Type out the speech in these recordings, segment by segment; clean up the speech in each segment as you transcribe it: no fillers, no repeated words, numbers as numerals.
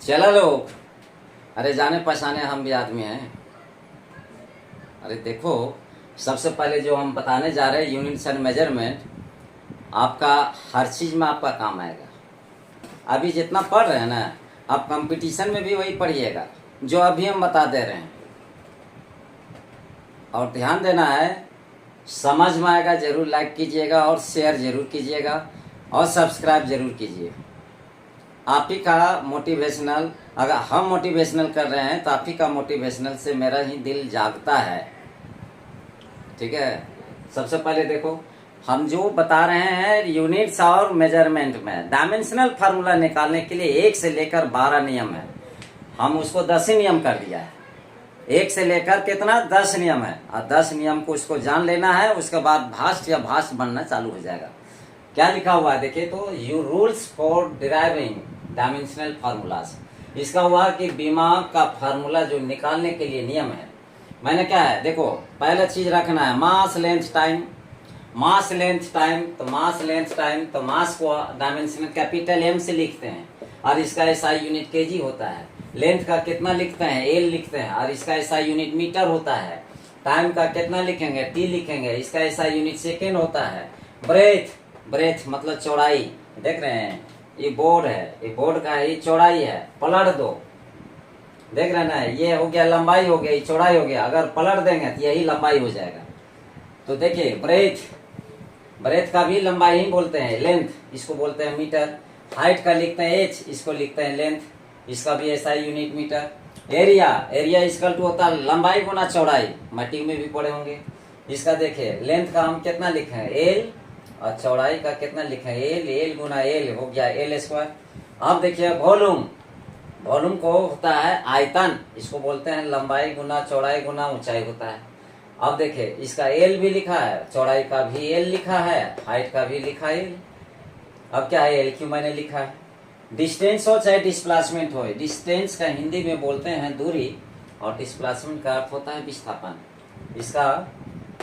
चला लोग। अरे जाने पहचाने हम भी आदमी हैं। अरे देखो, सबसे पहले जो हम बताने जा रहे हैं यूनिट्स एंड मेजरमेंट, आपका हर चीज़ में आपका काम आएगा। अभी जितना पढ़ रहे हैं ना, आप कंपटीशन में भी वही पढ़िएगा जो अभी हम बता दे रहे हैं। और ध्यान देना है, समझ में आएगा ज़रूर लाइक कीजिएगा और शेयर ज़रूर कीजिएगा और सब्सक्राइब ज़रूर कीजिए। आप ही का मोटिवेशनल, अगर हम मोटिवेशनल कर रहे हैं तो आप ही का मोटिवेशनल से मेरा ही दिल जागता है। ठीक है, सबसे पहले देखो, हम जो बता रहे हैं यूनिट्स और मेजरमेंट में डायमेंशनल फार्मूला निकालने के लिए 1 से लेकर 12 नियम है। हम उसको 10 ही नियम कर दिया है। 1 से लेकर कितना 10 नियम है, और 10 नियम को उसको जान लेना है। उसके बाद भाष्य या भाष्य बनना चालू हो जाएगा। क्या लिखा हुआ है देखिए तो, you rules for deriving dimensional formulas. इसका हुआ कि बीमा का फार्मूला जो निकालने के लिए नियम है। मैंने क्या है देखो, पहला चीज रखना है मास लेंथ टाइम। मास लेंथ टाइम तो मास लेंथ टाइम तो मास को डायमेंशन कैपिटल एम से लिखते हैं और इसका एसआई यूनिट केजी होता है। लेंथ का कितना लिखते हैं, एल लिखते हैं और इसका एसआई यूनिट मीटर होता है। टाइम का कितना लिखेंगे, टी लिखेंगे, इसका एसआई यूनिट सेकेंड होता है। ब्रेथ, ब्रेथ मतलब चौड़ाई। देख रहे हैं ये बोर्ड है, ये बोर्ड का ये चौड़ाई है। पलट दो, देख रहे हैं ना, ये हो गया लंबाई हो गया, ये चौड़ाई हो गया। अगर पलट देंगे तो यही लंबाई हो जाएगा। तो देखिए ब्रेथ, ब्रेथ का भी लंबाई ही बोलते हैं। लेंथ इसको बोलते हैं मीटर। हाइट का लिखते हैं एच, इसको लिखते हैं लेंथ, इसका भी ऐसा unit metre. Area, area equal to होता है लंबाई गुना चौड़ाई, मट्टी में भी पड़े होंगे। इसका देखिए लेंथ का हम कितना लिखे हैं एल, और चौड़ाई का कितना लिखे हैं एल, एल गुना एल हो गया एल स्क्वायर। अब देखिए वॉल्यूम, वॉल्यूम को होता है आयतन, इसको बोलते हैं लंबाई गुना चौड़ाई गुना ऊंचाई होता है। अब देखिए इसका एल भी लिखा है, चौड़ाई का भी एल लिखा है, हाइट का भी लिखा है एल। अब क्या है एल क्यों मैंने लिखा है। डिस्टेंस हो चाहे डिस्प्लेसमेंट हो, डिस्टेंस का हिंदी में बोलते हैं दूरी और डिस्प्लेसमेंट का अर्थ होता है विस्थापन। इसका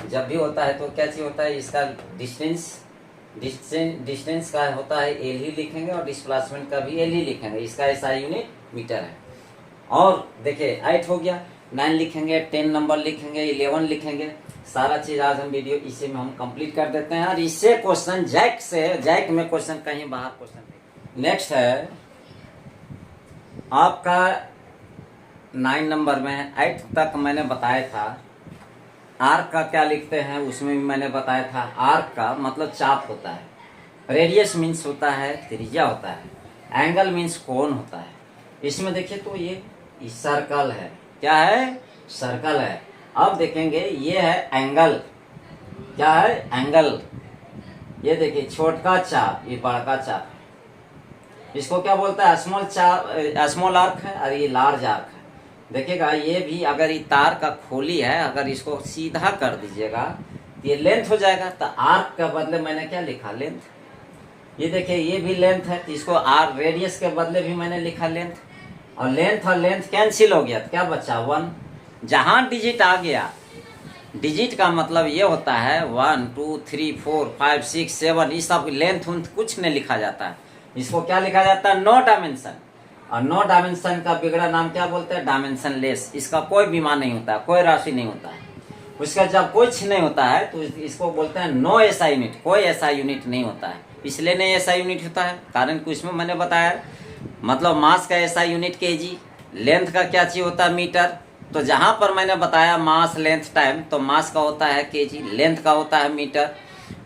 जब भी होता है तो क्या चीज होता है, इसका डिस्टेंस, डिस्टेंस का होता है एल ही लिखेंगे और डिस्प्लेसमेंट का भी एल ही लिखेंगे। इसका ऐसा यूनिट मीटर है। और देखिए 8 हो गया, 9 लिखेंगे, 10 नंबर लिखेंगे, 11 लिखेंगे। सारा चीज आज हम वीडियो इसी में हम कंप्लीट कर देते हैं। और इससे क्वेश्चन जैक से, जैक में क्वेश्चन कहीं बाहर क्वेश्चन। नेक्स्ट है आपका 9 नंबर में 8 तक मैंने बताया था। आर्क का क्या लिखते हैं उसमें भी मैंने बताया था। आर्क का मतलब चाप होता है। रेडियस मीन्स होता है त्रिज्या होता है। एंगल मीन्स कोण होता है। इसमें देखिए तो ये सर्कल है। क्या है, सर्कल है। अब देखेंगे ये है एंगल। क्या है, एंगल। ये देखिए छोटा चाप, ये बड़का चाप, इसको क्या बोलता है स्मॉल चाप, स्मॉल आर्क है और ये लार्ज आर्क है। देखिएगा ये भी, अगर ये तार का खोली है, अगर इसको सीधा कर दीजिएगा तो ये लेंथ हो जाएगा। तो आर्क के बदले मैंने क्या लिखा, लेंथ। ये देखिए ये भी लेंथ है तो इसको आर, रेडियस के बदले भी मैंने लिखा लेंथ। और लेंथ कैंसिल हो गया तो क्या बचा 1। जहां डिजिट आ गया, डिजिट का मतलब ये होता है 1 2 3 4 5 6 7, ये सब लेंथ कुछ नहीं लिखा जाता है। इसको क्या लिखा जाता है, नो डायमेंशन। और नो डायमेंशन का बिगड़ा नाम क्या बोलते हैं, डायमेंशन लेस। इसका कोई बीमा नहीं होता है, कोई राशि नहीं होता है। उसका जब कुछ नहीं होता है तो इसको बोलते हैं नो ऐसा यूनिट, कोई ऐसा यूनिट नहीं होता है। इसलिए नहीं ऐसा यूनिट होता है, कारण कि इसमें मैंने बताया मतलब मास का ऐसा यूनिट केजी, लेंथ का क्या चीज होता है मीटर। तो जहां पर मैंने बताया मास लेंथ टाइम, तो मास का होता है केजी, लेंथ का होता है मीटर,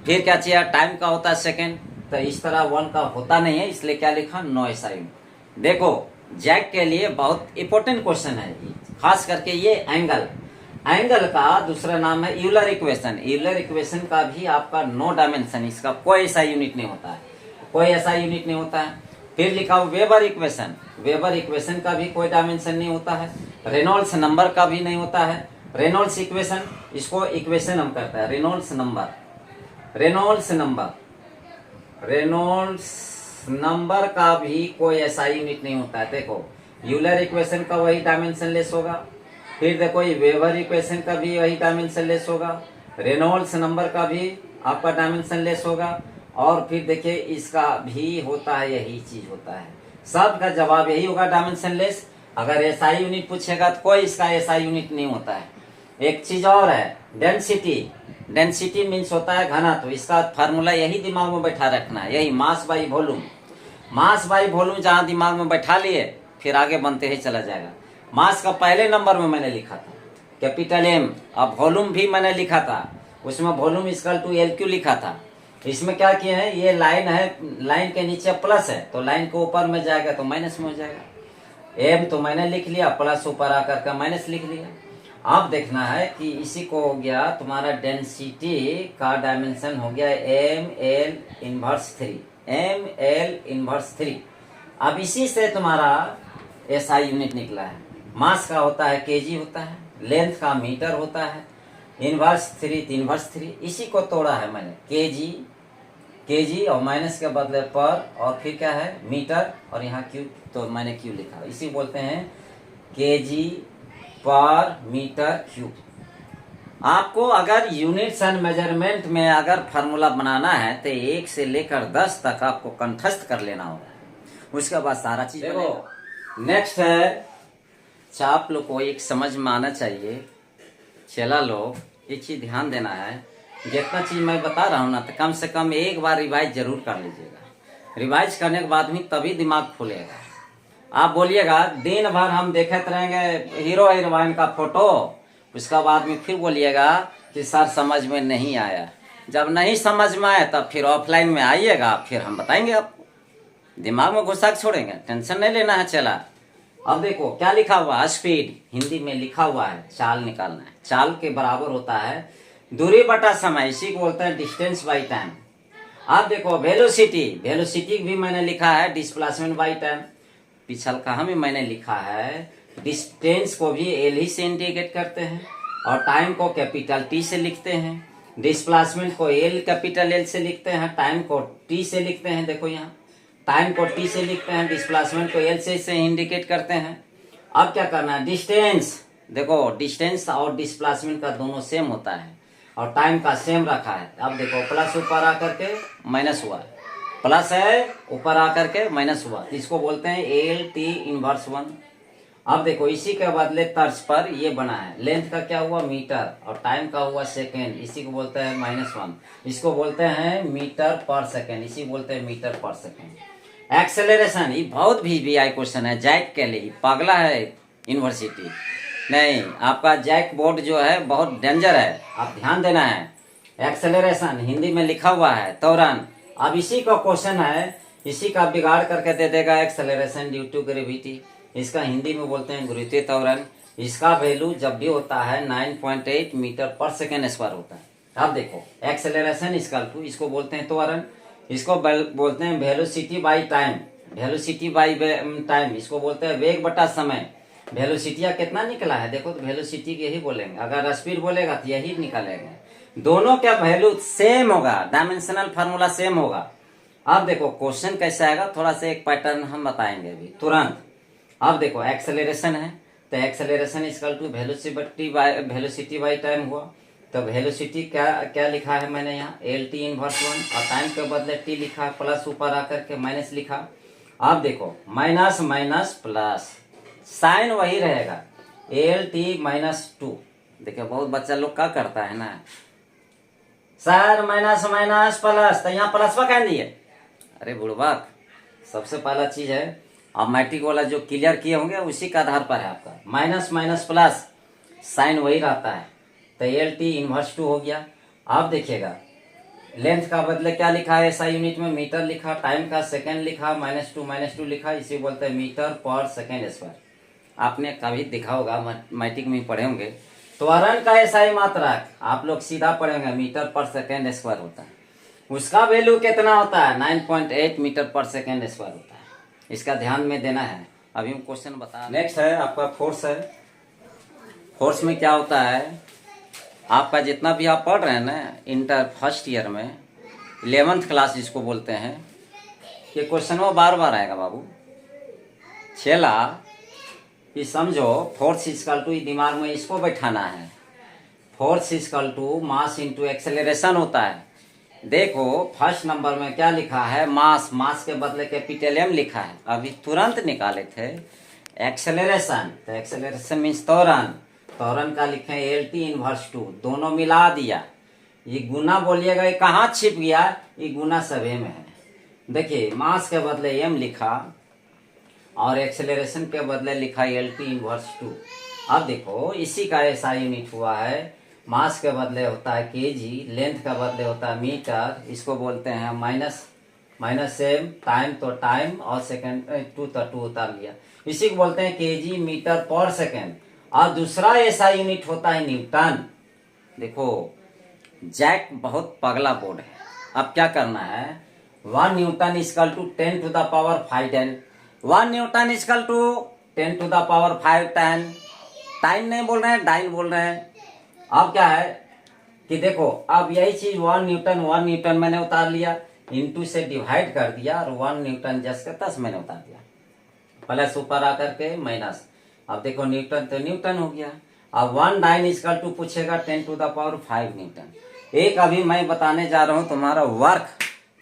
फिर क्या चाहिए टाइम का होता है सेकेंड। तो इस तरह 1 का होता नहीं है, इसलिए क्या लिखा, नो ऐसा यूनिट। देखो जैक के लिए बहुत इंपॉर्टेंट क्वेश्चन है, खास करके ये एंगल। एंगल का दूसरा नाम है यूलर इक्वेशन। यूलर इक्वेशन का भी आपका नो डायमेंशन, इसका कोई ऐसा यूनिट नहीं होता है, कोई ऐसा यूनिट नहीं होता है। फिर लिखा वेबर इक्वेशन। वेबर इक्वेशन का भी कोई डायमेंशन नहीं होता है। रेनॉल्ड्स नंबर का भी नहीं होता है। रेनॉल्ड्स इक्वेशन, इसको इक्वेशन हम करते हैं Reynolds number. Reynolds number, Reynolds number का भी कोई ऐसा यूनिट नहीं होता है। देखो यूलर इक्वेशन का वही डायमेंशन लेस होगा, फिर देखो ये वेबर इक्वेशन का भी वही डायमेंशन लेस होगा, रेनॉल्ड्स नंबर का भी आपका डायमेंशन लेस होगा, और फिर देखिए इसका भी होता है, यही चीज होता है। सब का जवाब यही होगा, डायमेंशनलेस। अगर एसआई यूनिट पूछेगा तो कोई इसका एसआई यूनिट नहीं होता है। एक चीज और है, डेंसिटी। डेंसिटी मीन्स होता है घनत्व। इसका फार्मूला यही दिमाग में बैठा रखना है, यही mass by volume. Mass by volume जहां दिमाग में बैठा लिए फिर आगे बनते ही चला जाएगा। मास का पहले नंबर में मैंने लिखा था कैपिटल एम, अब वॉल्यूम भी मैंने लिखा था, उसमें volume equal to L Q लिखा था। इसमें क्या किए हैं, ये लाइन है, लाइन के नीचे प्लस है तो लाइन के ऊपर में जाएगा तो माइनस में हो जाएगा। एम तो मैंने लिख लिया, प्लस ऊपर आकर का माइनस लिख लिया। अब देखना है कि इसी को हो गया तुम्हारा डेंसिटी का डायमेंशन हो गया M L inverse 3, M L inverse 3। अब इसी से तुम्हारा एसआई यूनिट निकला है। मास का होता है केजी होता है, लेंथ का मीटर होता है, इनवर्स 3 तो इनवर्स 3। इसी को तोड़ा है मैंने, केजी और माइनस के बदले पर, और फिर क्या है मीटर, और यहाँ क्यू तो मैंने क्यू लिखा, इसी बोलते हैं केजी पर मीटर क्यूब। आपको अगर यूनिट्स एंड मेजरमेंट में अगर फार्मूला बनाना है तो 1 से लेकर 10 तक आपको कंठस्थ कर लेना होगा, उसके बाद सारा चीज देखो। नेक्स्ट है, आप लोग को एक समझ में आना चाहिए, चला लोग एक चीज ध्यान देना है, जितना चीज मैं बता रहा हूँ ना तो कम से कम एक बार रिवाइज जरूर कर लीजिएगा। रिवाइज करने के बाद भी तभी दिमाग खुलेगा। आप बोलिएगा दिन भर हम देखते रहेंगे हीरो हीरोइन का फोटो, उसका बाद में फिर बोलिएगा कि सर समझ में नहीं आया। जब नहीं समझ में आए तब फिर ऑफलाइन में आइएगा, फिर हम बताएंगे आपको। दिमाग में घुसा के छोड़ेंगे, टेंशन नहीं लेना है। चला अब देखो क्या लिखा हुआ है, स्पीड हिंदी में लिखा हुआ है, चाल निकालना है। चाल के बराबर होता है दूरी बटा समय, इसी को बोलते हैं डिस्टेंस बाई टाइम। अब देखो वेलोसिटी, वेलोसिटी भी मैंने लिखा है डिस्प्लेसमेंट बाई टाइम। पिछल कहाँ में मैंने लिखा है डिस्टेंस को भी एल ही से इंडिकेट करते हैं और टाइम को कैपिटल टी से लिखते हैं। डिस्प्लेसमेंट को एल कैपिटल एल से लिखते हैं, टाइम को टी से लिखते हैं। देखो यहाँ टाइम को टी से लिखते हैं, डिस्प्लेसमेंट को एल से इंडिकेट करते हैं। अब क्या करना है, डिस्टेंस, देखो डिस्टेंस और डिस्प्लेसमेंट का दोनों सेम होता है और टाइम का सेम रखा है। अब देखो प्लस ऊपर आकर के माइनस हुआ, प्लस है ऊपर आकर के माइनस हुआ, इसको बोलते हैं एल टी इनवर्स 1। अब देखो इसी के बदले तर्ज पर ये बना है, लेंथ का क्या हुआ मीटर और टाइम का हुआ सेकेंड, इसी को बोलते हैं -1। इसको बोलते हैं मीटर पर सेकेंड, इसी बोलते हैं मीटर पर सेकेंड। एक्सेलरेशन, ये बहुत VVI क्वेश्चन है, जैक के लिए पागला है यूनिवर्सिटी नहीं, आपका जैक बोर्ड जो है बहुत डेंजर है, आप ध्यान देना है। एक्सेलरेशन हिंदी में लिखा हुआ है त्वरण। अब इसी का क्वेश्चन है, इसी का बिगाड़ करके दे देगा एक्सेलरेशन ड्यू टू ग्रेविटी, इसका हिंदी में बोलते हैं गुरुत्वीय त्वरण। इसका वैल्यू जब भी होता है 9.8 मीटर पर सेकेंड स्क्वायर होता है। अब देखो एक्सेलरेशन इक्वल टू, इसको बोलते हैं त्वरण, इसको बोलते हैं velocity by time, velocity by time, इसको बोलते हैं वेग बटा समय। वेलोसिटी कितना निकला है देखो, तो वेलोसिटी यही बोलेंगे, अगर स्पीड बोलेगा तो यही निकालेंगे। दोनों का वैल्यू सेम होगा, डायमेंशनल फार्मूला सेम होगा। अब देखो क्वेश्चन कैसा आएगा, थोड़ा सा एक पैटर्न हम बताएंगे अभी तुरंत। अब देखो एक्सेलरेशन है तो acceleration equal to velocity by time हुआ, तो वेलोसिटी क्या लिखा है मैंने यहाँ एल टी इनवर्स 1 और टाइम के बदले टी लिखा, प्लस ऊपर आकर के माइनस लिखा। अब देखो माइनस माइनस प्लस, साइन वही रहेगा एल टी -2। देखिए बहुत बच्चा लोग क्या करता है ना, सर माइनस माइनस प्लस, तो यहाँ प्लस कह दिए, अरे बुढ़वा सबसे पहला चीज है आप मैट्रिक वाला जो क्लियर किए होंगे उसी का आधार पर है आपका, माइनस माइनस प्लस साइन वही रहता है, तो एल टी इनवर्स 2 हो गया। आप देखिएगा लेंथ का बदले क्या लिखा है SI यूनिट में मीटर लिखा, टाइम का सेकेंड लिखा, -2 लिखा, इसी बोलते हैं मीटर पर सेकेंड स्क्वायर। आपने कभी देखा होगा मैट्रिक में पढ़े होंगे, त्वरण का SI मात्रक आप लोग सीधा पढ़ेंगे मीटर पर सेकेंड स्क्वायर होता है, उसका वैल्यू कितना होता है 9.8 मीटर पर सेकेंड स्क्वायर होता है। इसका ध्यान में देना है। अभी हम क्वेश्चन बता, नेक्स्ट है आपका फोर्स है। फोर्स में क्या होता है, आपका जितना भी आप पढ़ रहे हैं ना इंटर फर्स्ट ईयर में 11th क्लास जिसको बोलते हैं, ये क्वेश्चन वो बार बार आएगा बाबू। छेला कि समझो फोर्स इक्वल टू, दिमाग में इसको बैठाना है, force equal to mass into acceleration होता है। देखो फर्स्ट नंबर में क्या लिखा है, मास, मास के बदले कैपिटल एम लिखा है। अभी तुरंत निकाले थे। एक्सेलरेशन, तो एक्सेलरेशन मीन्स त्वरण, त्वरण का लिखे LT इनवर्स 2, दोनों मिला दिया। ये गुना बोलिएगा, ये कहाँ छिप गया, ये गुना सभी में है। देखिए मास के बदले एम लिखा और एक्सेलरेशन के बदले लिखा LT इनवर्स 2। अब देखो इसी का ऐसा यूनिट हुआ है, मास के बदले होता है केजी, लेंथ का बदले होता है मीटर, इसको बोलते हैं माइनस, माइनस सेम, टाइम तो टाइम और सेकंड 2 तो 2 उतार लिया, इसी को बोलते हैं केजी मीटर पर सेकंड। और दूसरा ऐसा यूनिट होता है न्यूटन। देखो जैक बहुत पगला बोर्ड है। अब क्या करना है, 1 newton equal to 10 to the power 5 10, 1 newton equal to 10 to the power 5 10। Time नहीं बोल रहे हैं, डाइन बोल रहे हैं। अब क्या है कि देखो अब यही चीज 1 न्यूटन मैंने उतार लिया, इंटू से डिवाइड कर दिया और 1 न्यूटन जस के 10 मैंने उतार दिया, प्लस ऊपर आकर के माइनस। अब देखो न्यूटन तो न्यूटन हो गया। अब 1 डाइन इक्वल टू पूछेगा 10 टू द पावर 5 न्यूटन। एक अभी मैं बताने जा रहा हूं तुम्हारा वर्क।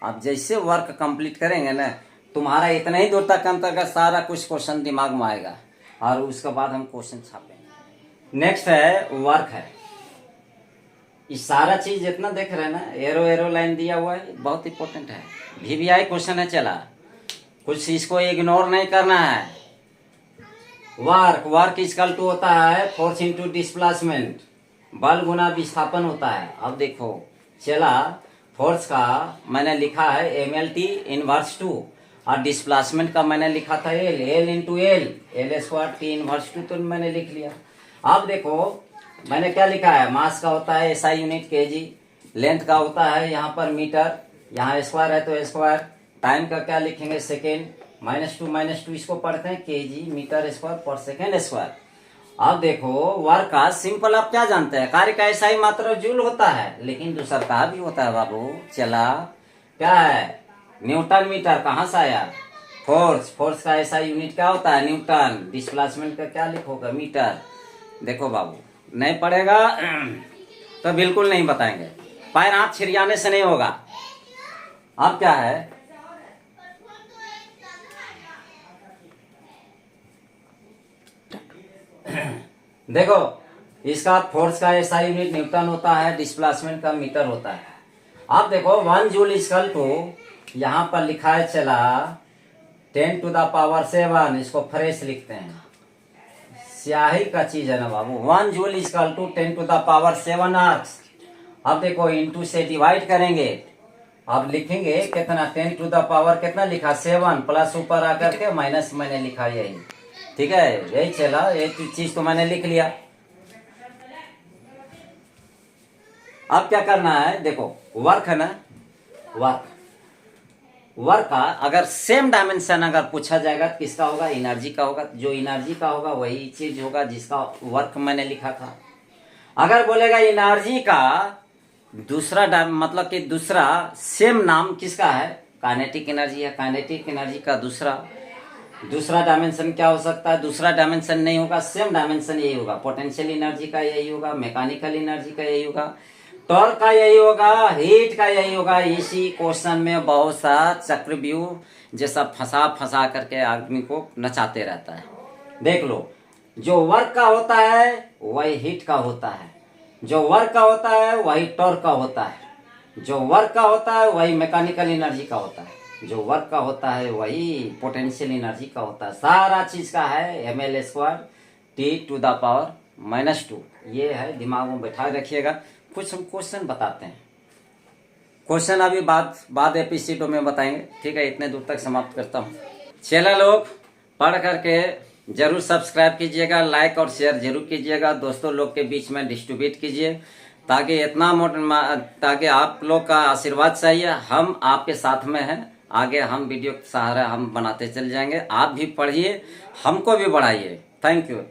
अब जैसे वर्क कंप्लीट करेंगे ना, तुम्हारा इतना ही दूर तक अंतर्गत सारा कुछ क्वेश्चन दिमाग में आएगा और उसके बाद हम क्वेश्चन छापेंगे। नेक्स्ट है वर्क है। ये सारा चीज जितना देख रहे हैं ना, एरो लाइन दिया हुआ है, बहुत इंपॉर्टेंट है। VBI क्वेश्चन है, चला कुछ इसको इग्नोर नहीं करना है। वर्क इक्वल टू होता है फोर्स इंटू डिस्प्लेसमेंट, बल गुना विस्थापन होता है। अब देखो चला फोर्स का मैंने लिखा है MLT इनवर्स 2 और डिस्प्लेसमेंट का मैंने लिखा था L into L square T inverse 2, तो मैंने लिख लिया। अब देखो मैंने क्या लिखा है, मास का होता है SI यूनिट केजी, लेंथ का होता है यहाँ पर मीटर, यहाँ स्क्वायर है तो स्क्वायर, टाइम का क्या लिखेंगे सेकेंड, -2 इसको पढ़ते हैं केजी मीटर स्क्वायर पर सेकेंड स्क्वायर। अब देखो वर्क का सिंपल आप क्या जानते हैं, कार्य का SI मात्रा जूल होता है, लेकिन दूसरा का भी होता है बाबू। चला क्या है, न्यूटन मीटर कहाँ से आया, फोर्स का SI यूनिट क्या होता है न्यूटन, डिस्प्लेसमेंट का क्या लिखोगे मीटर। देखो बाबू नहीं पढ़ेगा तो बिल्कुल नहीं बताएंगे, पैर हाथ छिड़ियाने से नहीं होगा। अब क्या है, देखो इसका फोर्स का SI यूनिट न्यूटन होता है, डिस्प्लेसमेंट का मीटर होता है। अब देखो 1 जूल इक्वल टू यहां पर लिखा है चला 10 टू द पावर 7, इसको फ्रेश लिखते हैं, स्याही का चीज है ना बाबू। 1 joule equal to 10 to the power 7 ergs. अब देखो इंटू से डिवाइड करेंगे, अब लिखेंगे कितना 10 टू द पावर कितना लिखा 7, प्लस ऊपर आकर के माइनस मैंने लिखा यही, ठीक है यही चला, एक चीज तो मैंने लिख लिया। अब क्या करना है, देखो वर्क है ना, वर्क का अगर सेम डायमेंशन अगर पूछा जाएगा तो किसका होगा, एनर्जी का होगा। जो एनर्जी का होगा वही चीज होगा जिसका वर्क मैंने लिखा था। अगर बोलेगा एनर्जी का दूसरा मतलब कि दूसरा सेम नाम किसका है, काइनेटिक एनर्जी है, काइनेटिक एनर्जी का दूसरा डायमेंशन क्या हो सकता है, दूसरा डायमेंशन नहीं होगा, सेम डायमेंशन यही होगा। पोटेंशियल एनर्जी का यही होगा, मैकेनिकल एनर्जी का यही होगा, टॉर्क का यही होगा, हीट का यही होगा। इसी क्वेश्चन में बहुत सा चक्रव्यूह जैसा फंसा करके आदमी को नचाते रहता है। देख लो, जो वर्क का होता है वही हीट का होता है, जो वर्क का होता है वही टॉर्क का होता है, जो वर्क का होता है वही मैकेनिकल एनर्जी का होता है, जो वर्क का होता है वही पोटेंशियल एनर्जी का होता है। सारा चीज का है ml square T to the power -2। ये है, दिमाग में बैठा रखिएगा। कुछ हम क्वेश्चन बताते हैं, क्वेश्चन अभी बाद एपिसोड में बताएंगे, ठीक है। इतने दूर तक समाप्त करता हूँ। चला लोग पढ़ करके जरूर सब्सक्राइब कीजिएगा, लाइक और शेयर जरूर कीजिएगा, दोस्तों लोग के बीच में डिस्ट्रीब्यूट कीजिए, ताकि आप लोग का आशीर्वाद चाहिए। हम आपके साथ में हैं, आगे हम वीडियो का सहारा हम बनाते चल जाएंगे। आप भी पढ़िए, हमको भी बढ़ाइए। Thank you.